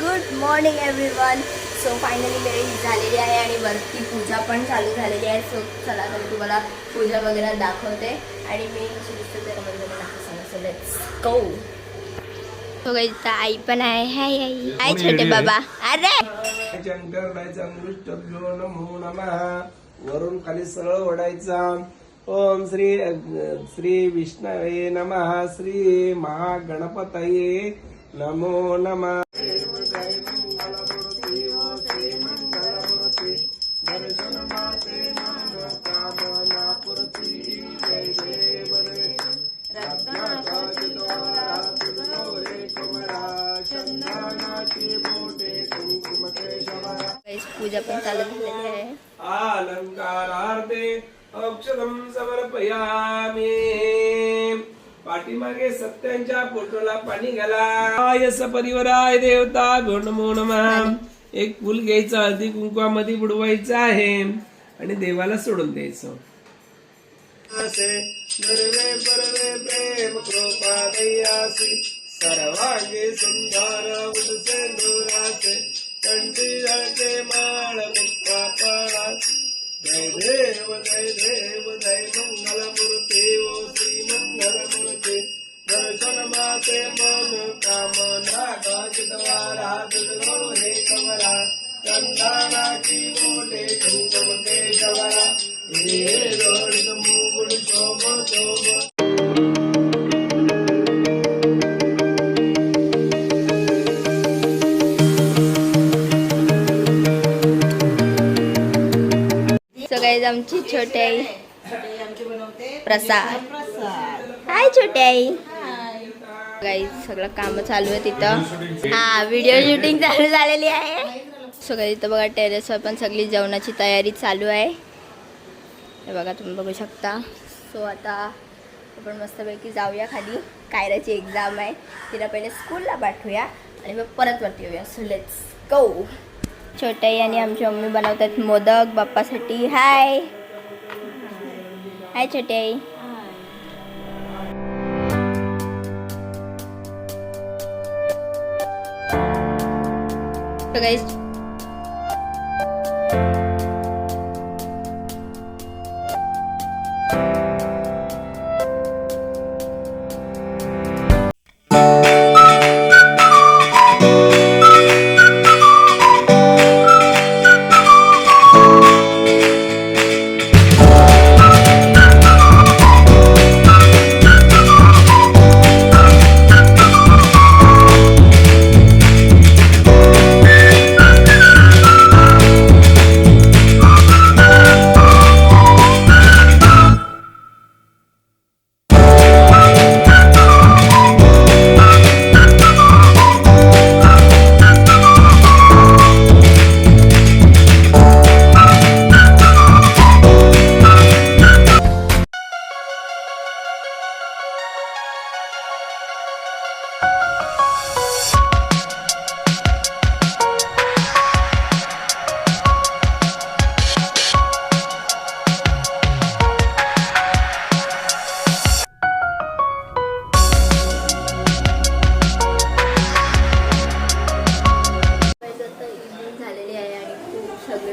Good morning everyone. So finally मेरी झालेली आहे आणि वरती पूजा पण चालू झालेली आहे. सो चला तर तुम्हाला पूजा वगैरे दाखवते आणि मी कशी दिसते ते कमेंटमध्ये नक्की सांगा. So let's go. तो काही आई पण आहे. हाय आई. हाय छोटे बाबा. अरे नमो नमः. वरून खाली सरळ ओढायचा. ओम श्री श्री विष्णवे नमः. श्री महागणपतये नमो नमः. पूजा पण चालू झालेली आहे. अलंकारार्थे अक्षरम समर्पयामि. पाठीमागे सत्यांच्या फोटोला पाणी घाला. यस परिवाराय देवता नमो नमः. एक फुल घ्यायचं, हळदी कुंकवामध्ये बुडवायचं आहे आणि देवाला सोडून द्यायचं. नरवे परवे प्रेम कृपा दयासी सर्वांगी सुंदर उदसे दुरासे कंठी जळते माळ मुक्ता पळासी. जय देव जय देव जय मंगल मूर्ती ओ श्री मंगल मूर्ती. दर्शन माते मन कामना गाजद्वारा दुर्गो हे कमला. चंदनाची मोठे कुंकुम केशवरा. हे रोड मुगुड शोभ शोभ. सगळे आमची छोटे आई प्रसाद. हाय छोटे आई. गाईज सगळं काम चालू आहे तिथं. हा व्हिडिओ शूटिंग चालू झालेली आहे. सगळं इथं बघा टेरेसवर पण सगळी जेवणाची तयारी चालू आहे. हे बघा तुम्ही बघू शकता. सो आता आपण मस्तपैकी जाऊया खाली. कायराची एक्झाम आहे, तिला पहिले स्कूलला पाठवूया आणि मग परत वरती येऊया. So let's go. छोट्याई आणि आमची मम्मी बनवतात मोदक बाप्पासाठी. हाय हाय छोट्याई. So guys,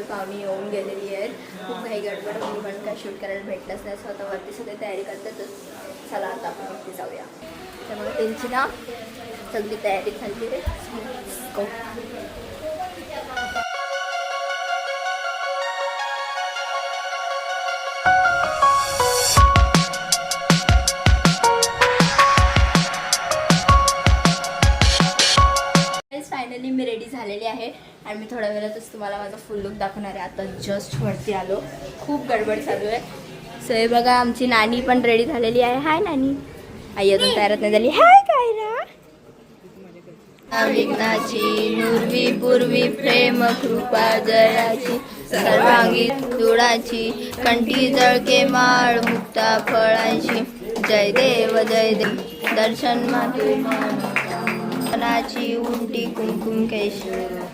पाहुणे येऊन गेलेली आहेत. खूप काही गडबड होती पण काय शूट करायला भेटलंच नाही. स्वतःवरती सगळी तयारी करतातच. चला आता आपण वरती जाऊया. त्यामुळे त्यांची ना सगळी तयारी झाली आहे. फायनली मी रेडी झालेली आहे आणि मी थोड्या वेळातच तुम्हाला माझा फुल लुक दाखवणार आहे. आता जस्ट वरती आलो. खूप गडबड चालू आहे. सो हे बघा आमची नानी पण रेडी झालेली आहे. हाय नानी. आई अजून तयारच नाही झाली. हाय कायरा. विघ्नाची नुरवी पूर्वी प्रेम कृपा जयाची सर्वांगी दुडाची कंठी जळके माळ मुक्ता फळांची. जय देव जय देव दर्शन माते मनाची उंटी कुंकुम केशव.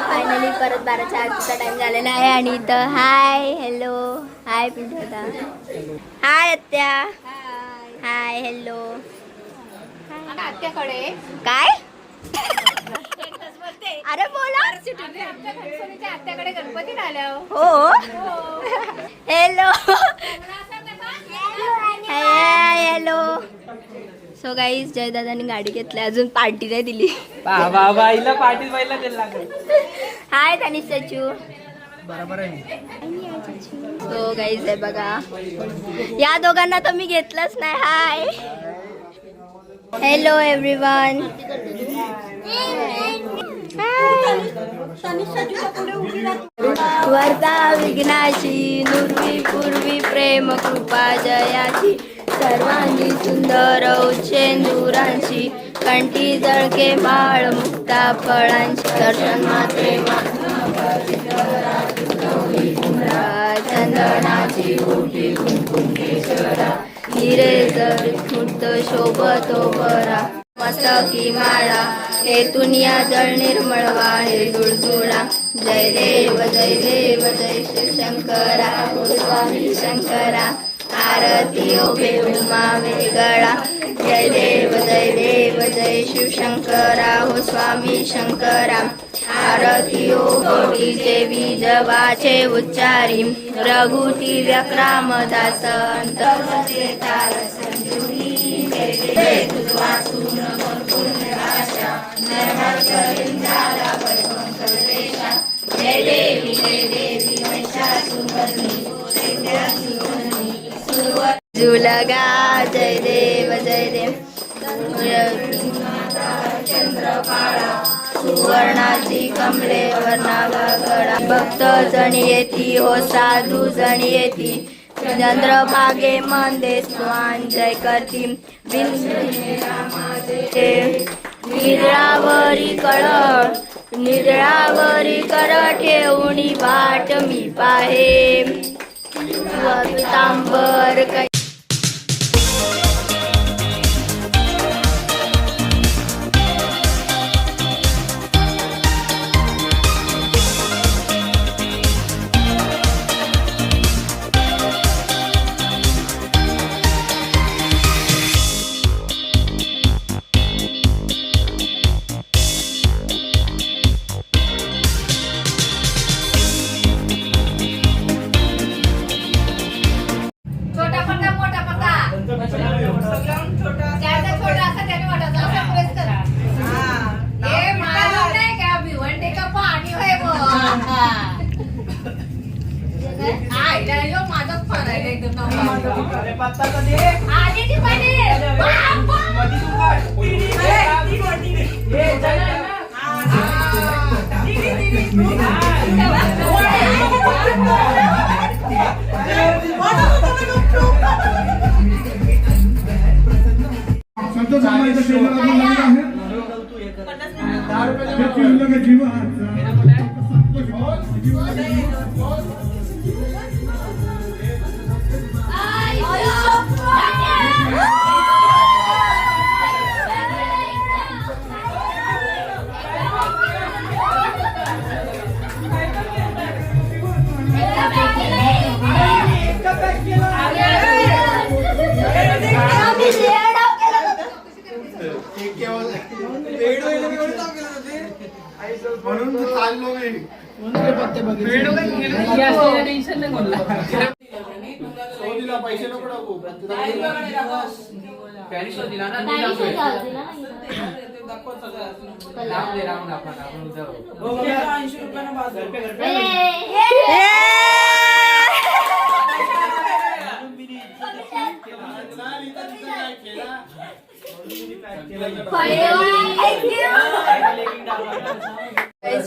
फायनली परत 12च्या आरतीचा टाइम झालेला आहे आणि इथं हाय हॅलो हाय पिंटू होता हाय आत्या हाय हॅलो आत्याकडे काय अरे बोला आत्याकडे गणपती आल्या हो hello hi hello so guys जयदादानी गाडी घेतली अजून पार्टी नाही दिली बाईला पार्टी बाईला दिला हाय तनिष चाचू बरोबर आहे हो गाईज आहे बघा या दोघांना तर मी घेतलंच नाही हाय हॅलो एव्हरीवन वरदा विघ्नाशी नुर्वी पूर्वी प्रेम कृपा जयाची सर्वांगी सुंदर उच्चेंदुरांची कंठी जळके बाळ मुक्ता फळांची दर्शन मात्रे चंदनाची उठी कुंकुम केशरा हिरे जर स्फुट शोभतो बरा मस्तकी माळा हे तुनिया जळ निर्मळवा हे दुळदुळा जय देव जय शिवशंकरा हो स्वामी शंकरा आरती ओबे उमा वेगळा जय देव जय शिवशंकरा हो स्वामी शंकरा आरती ओ कोटी देवी जवाचे उच्चारी रघुती व्यक्रामदास अंतर्गते तार संजुनी जय जय तुझवासून पूर्णनाशा नर्मस्वरिंदाला परिपंकलेशा जय देवी महिषासुमर्नी जुलगा जय देव चंद्रपाळा सुवर्णाची कमले वर्णागडा भक्त जण येती हो साधू जण येती चंद्रभागे मंदे स्वान जय करती निद्रावरी कळ ठेवणी बाट मी पाहे तांबर काय म्हणून चाललो मी पैसे नको टाकू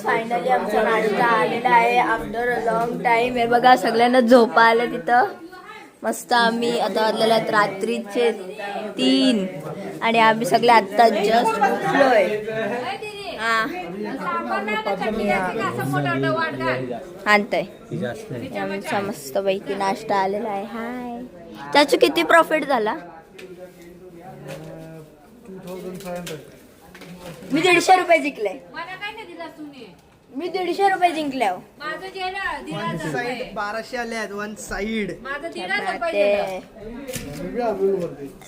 फायनली आमचा नाश्ता आलेला आहे आफ्टर अ लॉंग टाइम. हे बघा सगळ्यांना झोपा आलं तिथं. मस्त आम्ही आता वाजलेल्या आहेत रात्रीचे 3 आणि आम्ही सगळे आता जस्ट उठलोय. हा आणतंय आमचा मस्त पैकी नाश्ता आलेला आहे. हाय चाचू, किती प्रॉफिट झाला? मी 150 रुपये जिंकले. मला काय नाही दिला तुम्ही. मी 150 रुपये जिंकले. माझं गेलं 1,500 रुपये. 1200 आले आहेत वन साइड. माझं 1,500 रुपये गेलं.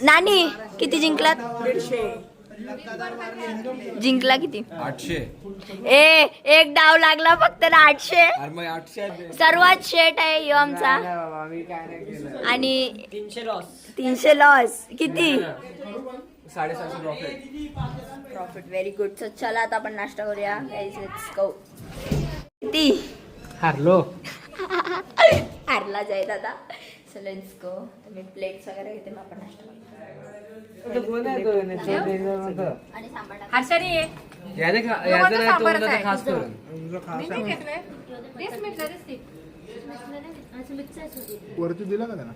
नानी किती जिंकलात? 150. जिंकला किती? 800. एक डाव लागला फक्त ना. 800. अरे मग 800 सर्वात शेट आहे यो आमचा. आणि 300 लॉस. किती 750 प्रॉफिट. प्रॉफिट? Very good. चला आता आपण नाश्ता करूया. Let's go. किती हारलो. हारला जाय दादा. So let's go. Me plates वगैरे घेते, मग आपण नाश्ता करूया. आणि सांबार टाक. हर्षणी ये. याचं नाही तोंडाचं आहे. खास करून. मी नाही घेतलंय. 30 मिनिटं दिसते. वरती दिला का त्यांना?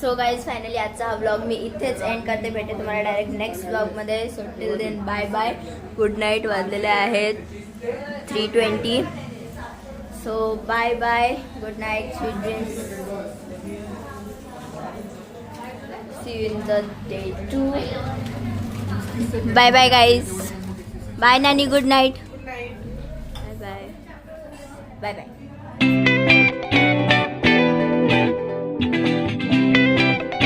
सो गाईज फायनली आजचा हा व्लॉग मी इथेच एंड करते. भेटे तुम्हाला डायरेक्ट नेक्स्ट व्लॉगमध्ये. So till then bye bye. Good night. वाजलेले आहेत 3:20. So bye bye. Good night. Sweet dreams. See you in the day 2. Bye bye guys. Bye नानी. Good night. Bye bye. Bye bye.